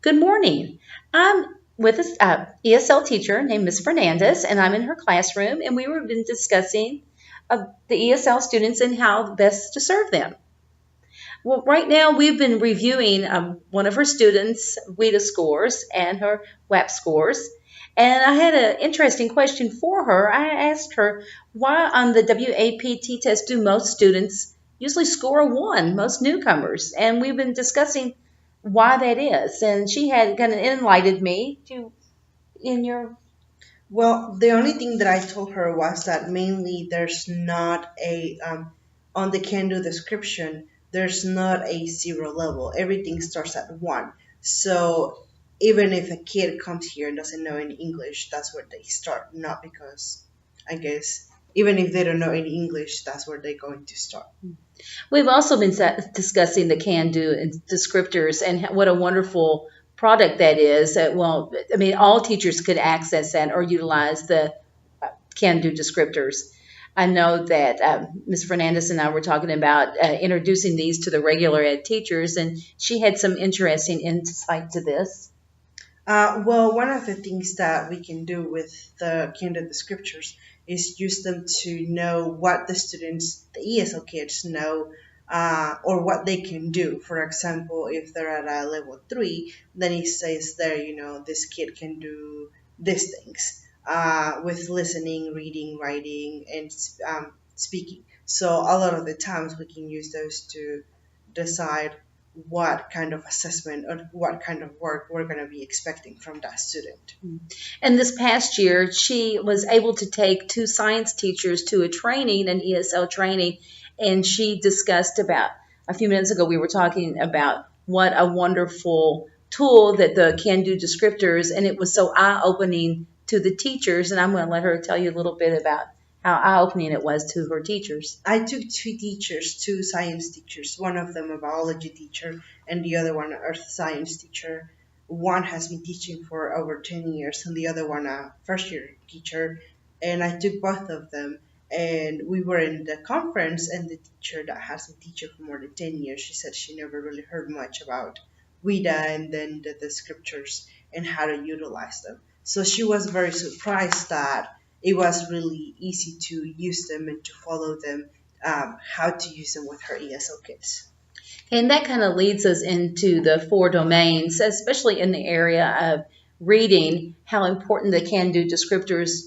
Good morning. I'm with a ESL teacher named Miss Fernandez, and I'm in her classroom, and we were been discussing the ESL students and how best to serve them. Well, right now we've been reviewing one of her students' WIDA scores and her WAP scores, and I had an interesting question for her. I asked her why on the WAPT test do most students usually score a 1, most newcomers, and we've been discussing why that is, and she had kind of enlightened me to in your. Well, the only thing that I told her was that mainly there's not on the Kendo description, there's not a zero level. Everything starts at one. So even if a kid comes here and doesn't know any English, that's where they start. Not because, I guess, even if they don't know any English, that's where they're going to start. We've also been discussing the can-do and descriptors and what a wonderful product that is. Well, I mean, all teachers could access that or utilize the can-do descriptors. I know that Ms. Fernandez and I were talking about introducing these to the regular ed teachers, and she had some interesting insight to this. Well, one of the things that we can do with the candidate scriptures is use them to know what the students, the ESL kids know, or what they can do. For example, if they're at a level 3, then it says there, this kid can do these things with listening, reading, writing, and speaking. So a lot of the times we can use those to decide what kind of assessment or what kind of work we're going to be expecting from that student. And this past year, she was able to take two science teachers to a training, an ESL training, and she discussed about a few minutes ago, we were talking about what a wonderful tool that the can do descriptors, and it was so eye opening to the teachers. And I'm going to let her tell you a little bit about how eye opening it was to her teachers. I took two science teachers, one of them a biology teacher and the other one an earth science teacher. One has been teaching for over 10 years and the other one a first year teacher. And I took both of them and we were in the conference, and the teacher that has been teaching for more than 10 years, she said she never really heard much about WIDA and then the scriptures and how to utilize them. So she was very surprised that it was really easy to use them and to follow them, how to use them with her ESL kids. And that kind of leads us into the four domains, especially in the area of reading, how important the can do descriptors,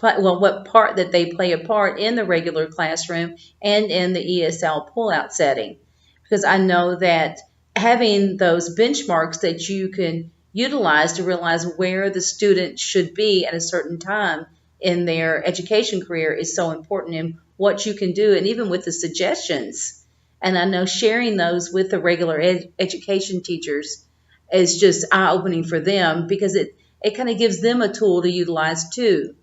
well, what part that they play a part in the regular classroom and in the ESL pullout setting. Because I know that having those benchmarks that you can utilize to realize where the student should be at a certain time in their education career is so important, and what you can do, and even with the suggestions. And I know sharing those with the regular education teachers is just eye opening for them, because it kind of gives them a tool to utilize too.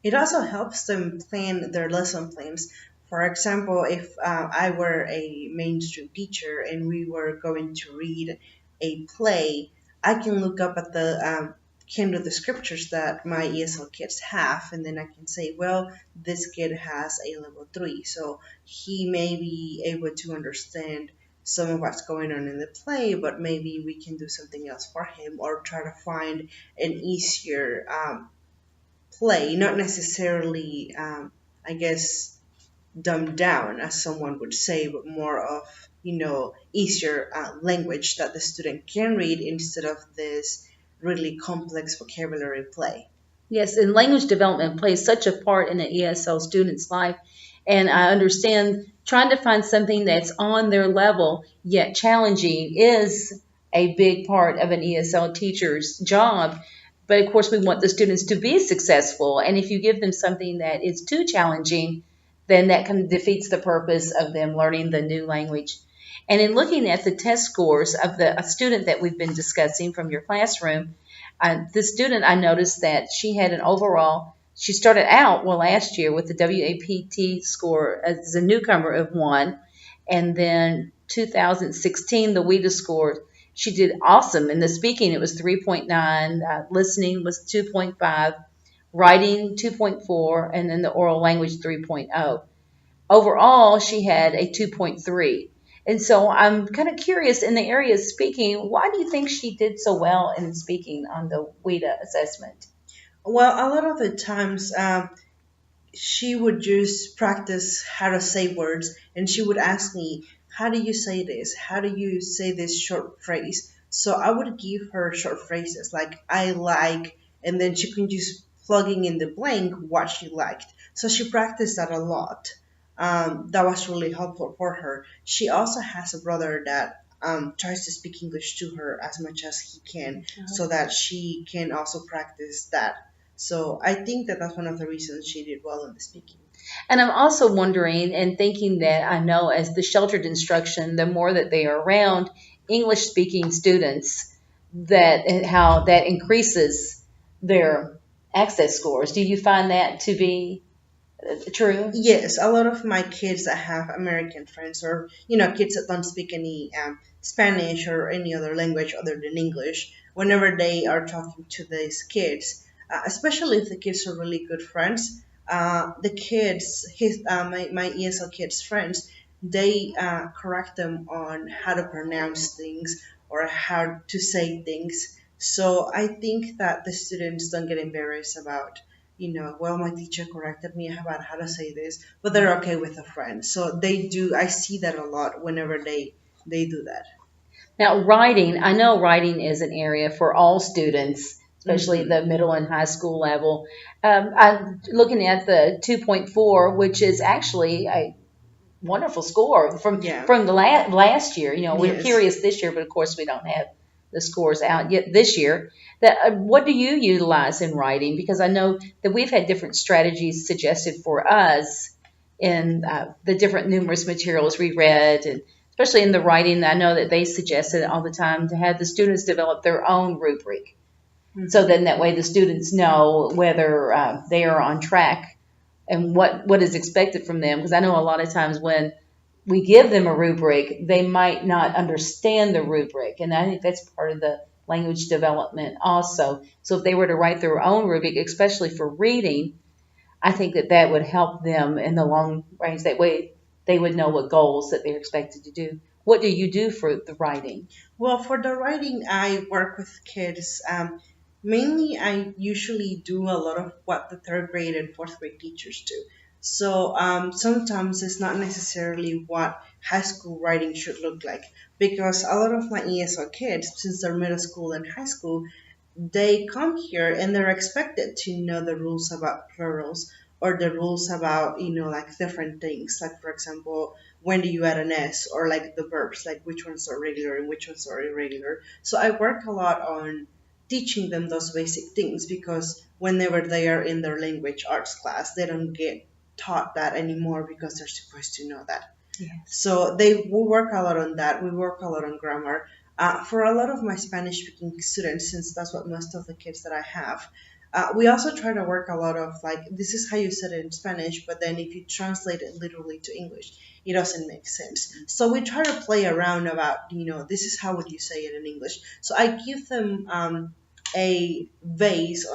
It also helps them plan their lesson plans. For example, if I were a mainstream teacher and we were going to read a play, I can look up at the kind of the scriptures that my ESL kids have, and then I can say, well, this kid has a level 3, so he may be able to understand some of what's going on in the play, but maybe we can do something else for him or try to find an easier play, not necessarily, I guess, dumbed down, as someone would say, but more of, easier language that the student can read instead of this really complex vocabulary play. Yes, and language development plays such a part in an ESL student's life. And I understand trying to find something that's on their level yet challenging is a big part of an ESL teacher's job. But of course, we want the students to be successful. And if you give them something that is too challenging, then that kind of defeats the purpose of them learning the new language. And in looking at the test scores of the a student that we've been discussing from your classroom, the student, I noticed that she had an overall, she started out, well, last year with the WAPT score as a newcomer of 1. And then 2016, the WIDA score, she did awesome. In the speaking, it was 3.9, listening was 2.5, writing 2.4, and then the oral language 3.0. Overall, she had a 2.3. And so I'm kind of curious in the area of speaking, why do you think she did so well in speaking on the WIDA assessment? Well, a lot of the times, she would just practice how to say words, and she would ask me, how do you say this, how do you say this short phrase? So I would give her short phrases like I like, and then she can just plugging in the blank what she liked. So she practiced that a lot. That was really helpful for her. She also has a brother that tries to speak English to her as much as he can, so that she can also practice that. So I think that that's one of the reasons she did well in the speaking. And I'm also wondering and thinking that I know as the sheltered instruction, the more that they are around English speaking students, that how that increases their access scores. Do you find that to be true? Yes, a lot of my kids that have American friends, or kids that don't speak any Spanish or any other language other than English, whenever they are talking to these kids, especially if the kids are really good friends, the kids, my ESL kids' friends, they correct them on how to pronounce things or how to say things. So I think that the students don't get embarrassed about, well, my teacher corrected me about how to say this, but they're okay with a friend. So they do. I see that a lot whenever they do that. Now, writing, I know writing is an area for all students, especially Hmm. the middle and high school level. I'm looking at the 2.4, which is actually a wonderful score Yeah. from the last year. We're Yes. curious this year, but of course we don't have the scores out yet this year. That what do you utilize in writing? Because I know that we've had different strategies suggested for us in the different numerous materials we read, and especially in the writing. I know that they suggested all the time to have the students develop their own rubric. So Hmm. then that way the students know whether they are on track and what is expected from them. Because I know a lot of times when we give them a rubric, they might not understand the rubric. And I think that's part of the language development also. So if they were to write their own rubric, especially for reading, I think that that would help them in the long range. That way they would know what goals that they're expected to do. What do you do for the writing? Well, for the writing, I work with kids. Mainly, I usually do a lot of what the third grade and fourth grade teachers do. So sometimes it's not necessarily what high school writing should look like, because a lot of my ESL kids, since they're middle school and high school, they come here and they're expected to know the rules about plurals, or the rules about, like different things, like for example, when do you add an s, or like the verbs, like which ones are regular and which ones are irregular. So I work a lot on teaching them those basic things, because whenever they are in their language arts class, they don't get taught that anymore because they're supposed to know that. Yes. So they we work a lot on that. We work a lot on grammar. For a lot of my Spanish speaking students, since that's what most of the kids that I have, we also try to work a lot of like, this is how you said it in Spanish, but then if you translate it literally to English, it doesn't make sense. So we try to play around about, this is how would you say it in English. So I give them a base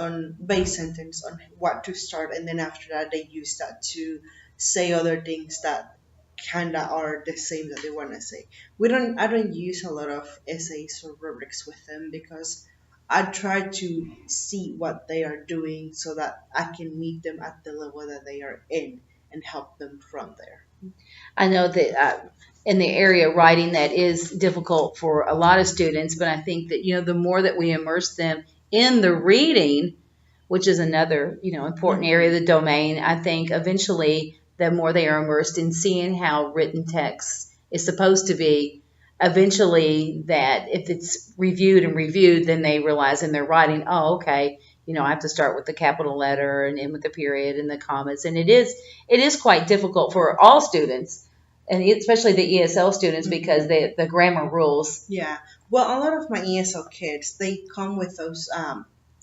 sentence on what to start, and then after that they use that to say other things that kinda are the same that they want to say. I don't use a lot of essays or rubrics with them, because I try to see what they are doing so that I can meet them at the level that they are in and help them from there. I know that in the area of writing that is difficult for a lot of students, but I think that the more that we immerse them in the reading, which is another important area Hmm. of the domain, I think eventually the more they are immersed in seeing how written text is supposed to be, eventually that if it's reviewed and reviewed, then they realize in their writing, oh, okay, I have to start with the capital letter and end with the period and the commas, and it is quite difficult for all students, and especially the ESL students because Hmm. the grammar rules. Yeah. Well, a lot of my ESL kids, they come with those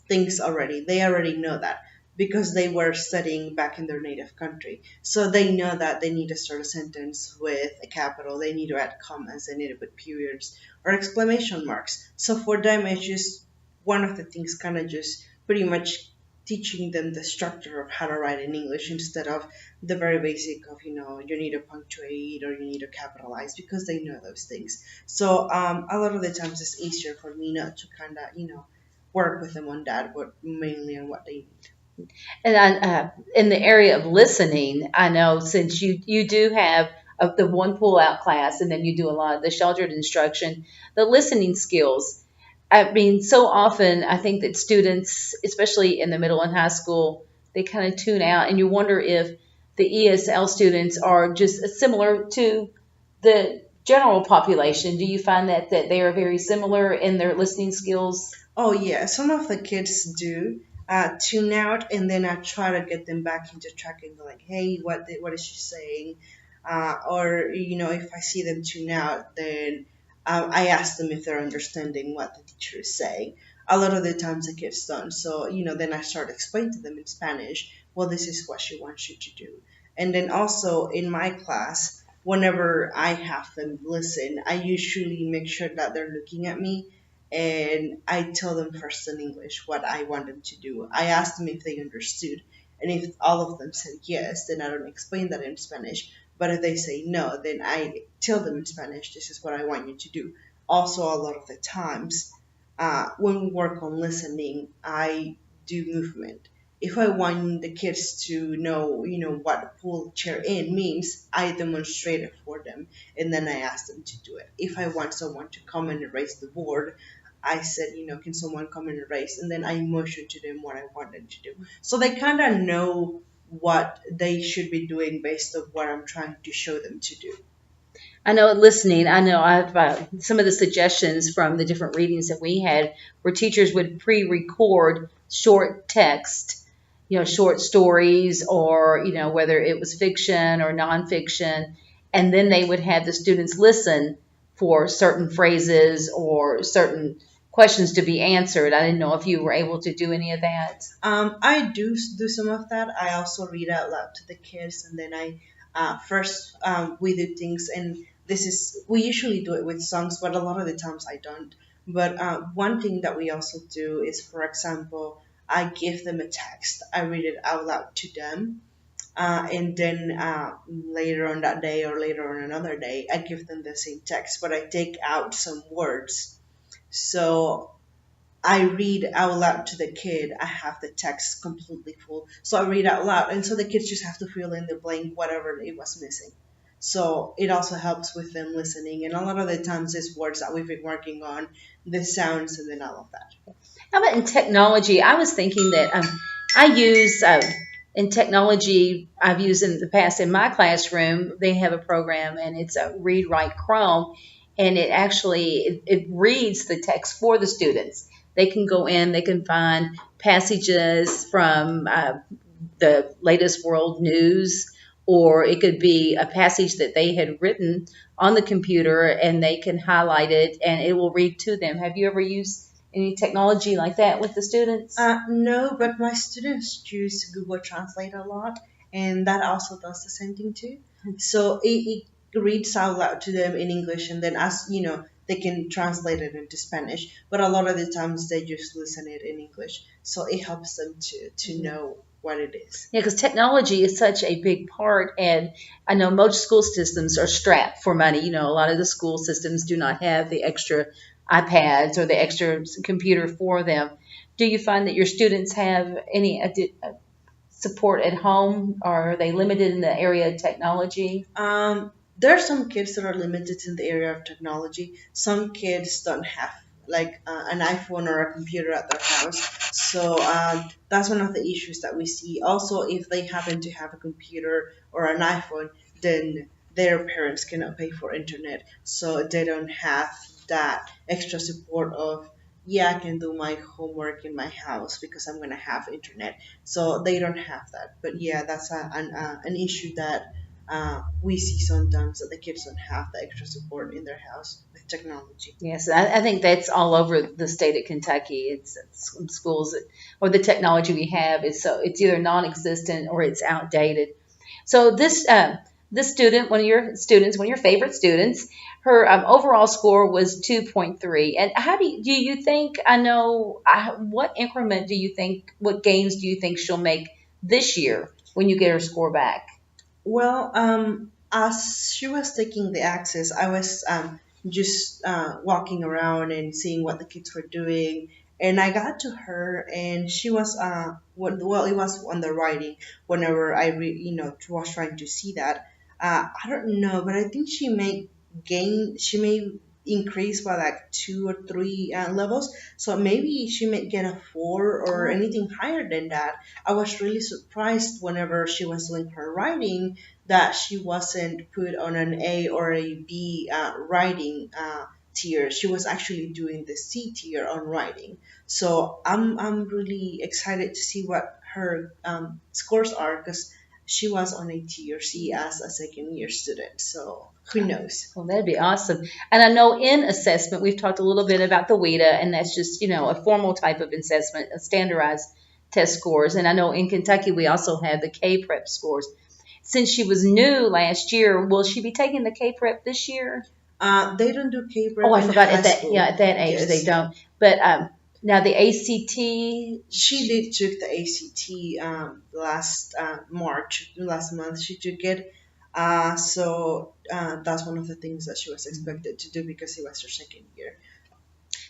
things already. They already know that, because they were studying back in their native country. So they know that they need to start a sentence with a capital, they need to add commas, they need to put periods or exclamation marks. So for them, it's just one of the things kind of just pretty much teaching them the structure of how to write in English instead of the very basic of, you need to punctuate or you need to capitalize because they know those things. So a lot of the times it's easier for me not to kind of, work with them on that, but mainly on what they need. And in the area of listening, I know since you do have the one pull out class, and then you do a lot of the sheltered instruction, the listening skills. I mean, so often I think that students, especially in the middle and high school, they kind of tune out, and you wonder if the ESL students are just similar to the general population. Do you find that they are very similar in their listening skills? Oh yeah, some of the kids do tune out, and then I try to get them back into track and go like, "Hey, what is she saying?" Or if I see them tune out, then I ask them if they're understanding what the teacher is saying. A lot of the times the kids don't, so then I start explaining to them in Spanish. Well, this is what she wants you to do, and then also in my class. Whenever I have them listen, I usually make sure that they're looking at me and I tell them first in English what I want them to do. I ask them if they understood, and if all of them said yes, then I don't explain that in Spanish. But if they say no, then I tell them in Spanish, this is what I want you to do. Also, a lot of the times, when we work on listening, I do movement. If I want the kids to know, what pull chair in means, I demonstrate it for them, and then I ask them to do it. If I want someone to come and erase the board, I said, can someone come and erase? And then I motion to them what I want them to do. So they kind of know what they should be doing based on what I'm trying to show them to do. I know listening, I know I've some of the suggestions from the different readings that we had where teachers would pre-record short text, short stories or, whether it was fiction or nonfiction, and then they would have the students listen for certain phrases or certain questions to be answered. I didn't know if you were able to do any of that. I do some of that. I also read out loud to the kids, and then I first we do things, and this is we usually do it with songs, but a lot of the times I don't. But one thing that we also do is, for example, I give them a text. I read it out loud to them, and then later on that day or later on another day, I give them the same text, but I take out some words. So I read out loud to the kid. I have the text completely full. So I read out loud. And so the kids just have to fill in the blank, whatever it was missing. So it also helps with them listening. And a lot of the times, it's words that we've been working on, the sounds, and then all of that. How about in technology? I was thinking that I use in technology, I've used in the past in my classroom, they have a program and it's a Read Write Chrome, and it actually it reads the text for the students. They can go in, they can find passages from the latest world news, or it could be a passage that they had written on the computer and they can highlight it and it will read to them. Have you ever used any technology like that with the students? No, but my students use Google Translate a lot, and that also does the same thing too. So it reads out loud to them in English, and then as they can translate it into Spanish. But a lot of the times they just listen it in English, so it helps them to know what it is. Yeah, because technology is such a big part, and I know most school systems are strapped for money. A lot of the school systems do not have the extra iPads or the extra computer for them. Do you find that your students have any support at home, or are they limited in the area of technology? There are some kids that are limited in the area of technology. Some kids don't have like an iPhone or a computer at their house. So that's one of the issues that we see. Also, if they happen to have a computer or an iPhone, then their parents cannot pay for internet. So they don't have that extra support of, yeah, I can do my homework in my house because I'm going to have internet. So they don't have that. But yeah, that's an issue that we see sometimes, that the kids don't have the extra support in their house with technology. Yes, I think that's all over the state of Kentucky. It's schools or the technology we have is so it's either non-existent or it's outdated. So this student, one of your favorite students, her overall score was 2.3. And how do you think, I know, what increment do you think, what gains do you think she'll make this year when you get her score back? Well, as she was taking the access, I was just walking around and seeing what the kids were doing. And I got to her, and she was well, it was on the writing. Whenever was trying to see that, I don't know, but I think she may increase by like 2 or 3 levels. So maybe she may get a 4 or anything higher than that. I was really surprised whenever she was doing her writing that she wasn't put on an A or a B writing tier. She was actually doing the C tier on writing. So I'm really excited to see what her scores are because she was on a tier C as a second year student. So who knows? Well, that'd be awesome. And I know in assessment, we've talked a little bit about the WIDA, and that's just, a formal type of assessment, a standardized test scores. And I know in Kentucky, we also have the K-Prep scores. Since she was new last year, will she be taking the K-Prep this year? They don't do K-Prep Oh, I in forgot high at that, school. yeah, at that age they Yes. don't. But now the ACT, She did took the ACT last March, last month. She took it. So that's one of the things that she was expected to do because it was her second year.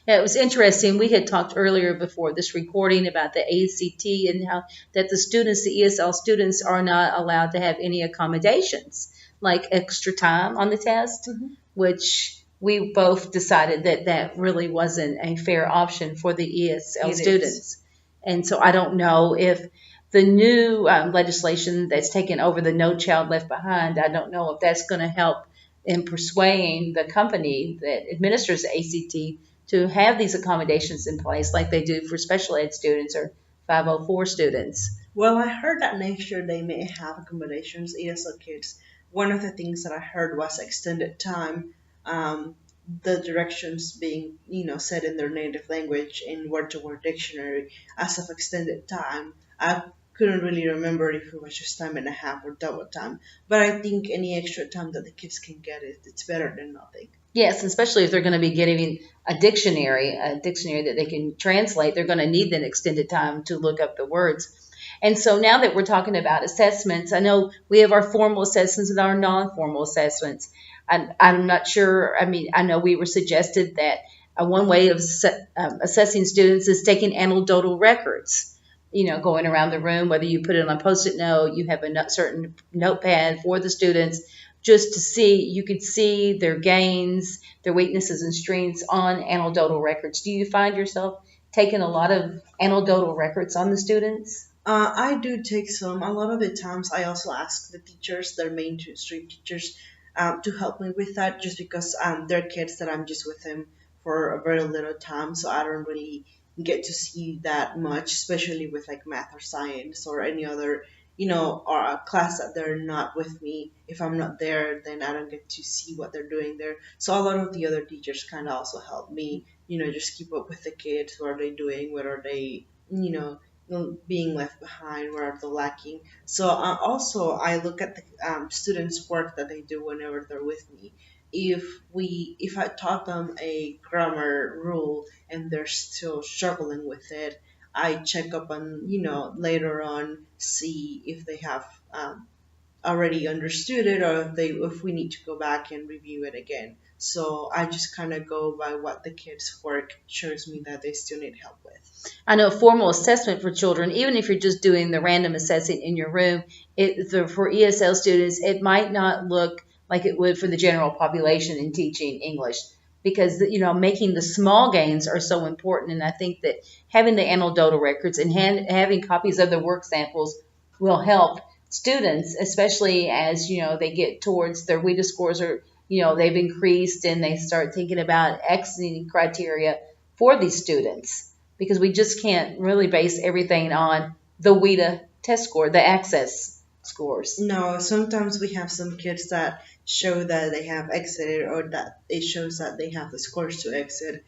yeah, it was interesting. We had talked earlier before this recording about the ACT and how that the students, the ESL students, are not allowed to have any accommodations, like extra time on the test, Mhm. which we both decided that that really wasn't a fair option for the ESL It is. students. And so I don't know if the new legislation that's taken over the No Child Left Behind, I don't know if that's going to help in persuading the company that administers the ACT to have these accommodations in place like they do for special ed students or 504 students. Well, I heard that next year they may have accommodations, ESL kids. One of the things that I heard was extended time, um, the directions being, said in their native language in word-to-word dictionary as of extended time. I couldn't really remember if it was just time and a half or double time, but I think any extra time that the kids can get it's better than nothing. Yes, especially if they're going to be getting a dictionary that they can translate, they're going to need that extended time to look up the words. And so now that we're talking about assessments, I know we have our formal assessments and our non-formal assessments. I'm not sure. I mean, I know we were suggested that one way of assessing students is taking anecdotal records. Going around the room, whether you put it on a post-it note, you have a certain notepad for the students, just to see, you could see their gains, their weaknesses and strengths on anecdotal records. Do you find yourself taking a lot of anecdotal records on the students? I do take some. A lot of the times, I also ask the teachers, their mainstream teachers, to help me with that, just because they're kids that I'm just with them for a very little time, so I don't really get to see that much, especially with like math or science or any other, or a class that they're not with me. If I'm not there, then I don't get to see what they're doing there. So a lot of the other teachers kind of also help me, just keep up with the kids. What are they doing? What are they, being left behind? Where are they lacking? So also I look at the students' work that they do whenever they're with me. If I taught them a grammar rule and they're still struggling with it, I check up on, later on, see if they have already understood it or if we need to go back and review it again. So I just kind of go by what the kids' work shows me that they still need help with. I know formal assessment for children, even if you're just doing the random assessing in your room, for ESL students, it might not look like it would for the general population in teaching English because making the small gains are so important. And I think that having the anecdotal records and having copies of the work samples will help students, especially as they get towards their WIDA scores or they've increased and they start thinking about exiting criteria for these students, because we just can't really base everything on the WIDA test score, the access scores. No, sometimes we have some kids that show that they have exited or that it shows that they have the scores to exit,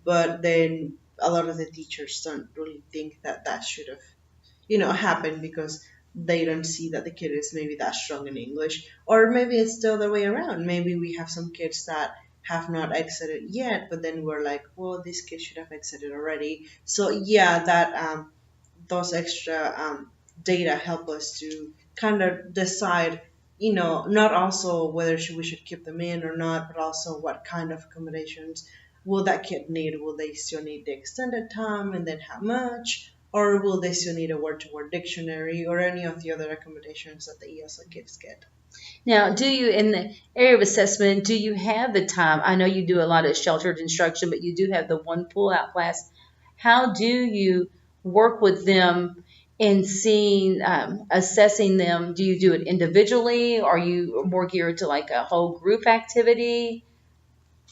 but then a lot of the teachers don't really think that that should have, happened because they don't see that the kid is maybe that strong in English, or maybe it's the other way around. Maybe we have some kids that have not exited yet, but then we're like, well, this kid should have exited already. So yeah, that those extra data help us to kind of decide, not also whether we should keep them in or not, but also what kind of accommodations will that kid need. Will they still need the extended time, and then how much? Or will they still need a word-to-word dictionary or any of the other accommodations that the ESL kids get? Now, do you, in the area of assessment, do you have the time? I know you do a lot of sheltered instruction, but you do have the one pull-out class. How do you work with them in seeing, assessing them? Do you do it individually? Are you more geared to like a whole group activity?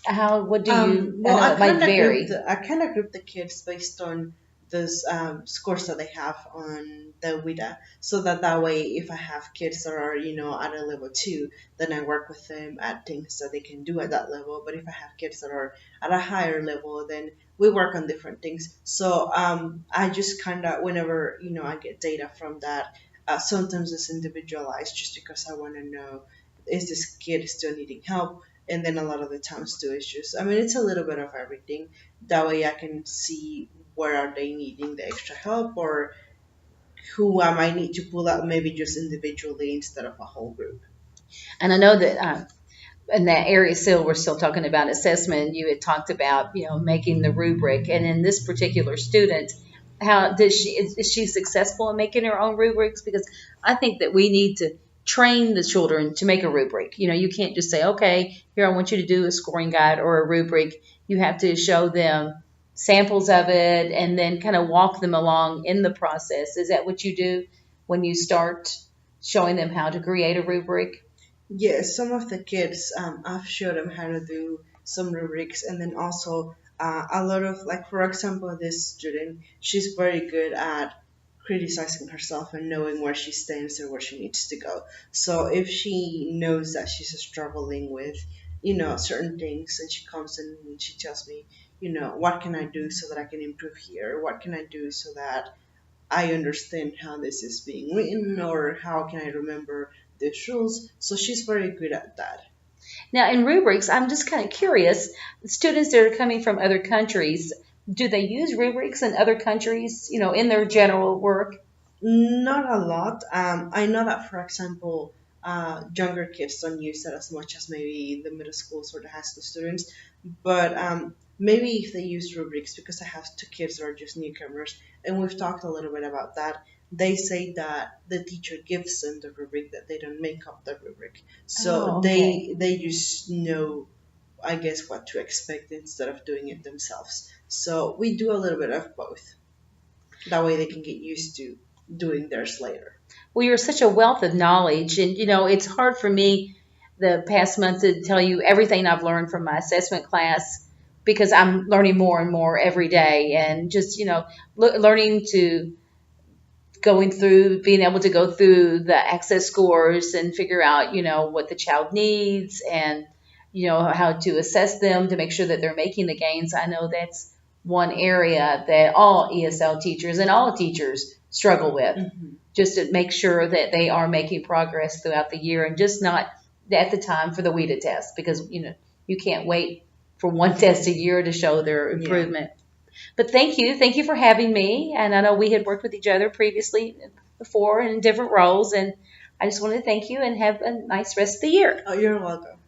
What do you, I Well, know it might vary. I kind of group the kids based on those scores that they have on the WIDA, so that way, if I have kids that are at a level 2, then I work with them at things that they can do at that level. But if I have kids that are at a higher level, then we work on different things. So I just kind of, whenever I get data from that, sometimes it's individualized, just because I want to know, is this kid still needing help? And then a lot of the times too, it's just, I mean, it's a little bit of everything. That way I can see where are they needing the extra help, or who I might need to pull out maybe just individually instead of a whole group. And I know that in that area still, we're still talking about assessment. You had talked about, making the rubric. And in this particular student, how does is she successful in making her own rubrics? Because I think that we need to train the children to make a rubric. You can't just say, okay, here, I want you to do a scoring guide or a rubric. You have to show them samples of it and then kind of walk them along in the process. Is that what you do when you start showing them how to create a rubric? Yes, some of the kids, I've showed them how to do some rubrics, and then also a lot of, like, for example, this student, she's very good at criticizing herself and knowing where she stands or where she needs to go. So if she knows that she's struggling with, certain things, and she comes in and she tells me, what can I do so that I can improve here? What can I do so that I understand how this is being written, or how can I remember these rules? So she's very good at that. Now, in rubrics, I'm just kind of curious. Students that are coming from other countries, do they use rubrics in other countries, in their general work? Not a lot. I know that, for example, younger kids don't use it as much as maybe the middle schools or the high school students. But maybe if they use rubrics, because I have 2 kids that are just newcomers, and we've talked a little bit about that. They say that the teacher gives them the rubric, that they don't make up the rubric. So Oh, okay. they just know, I guess, what to expect instead of doing it themselves. So we do a little bit of both. That way they can get used to doing theirs later. Well, you're such a wealth of knowledge, and it's hard for me the past month to tell you everything I've learned from my assessment class because I'm learning more and more every day, and just learning to going through being able to go through the access scores and figure out what the child needs and how to assess them to make sure that they're making the gains. I know that's one area that all ESL teachers and all teachers struggle with, Hmm. just to make sure that they are making progress throughout the year and just not at the time for the WIDA test, because you can't wait for one test a year to show their Yeah. improvement. But thank you for having me. And I know we had worked with each other previously before in different roles, and I just want to thank you and have a nice rest of the year. Oh, you're welcome.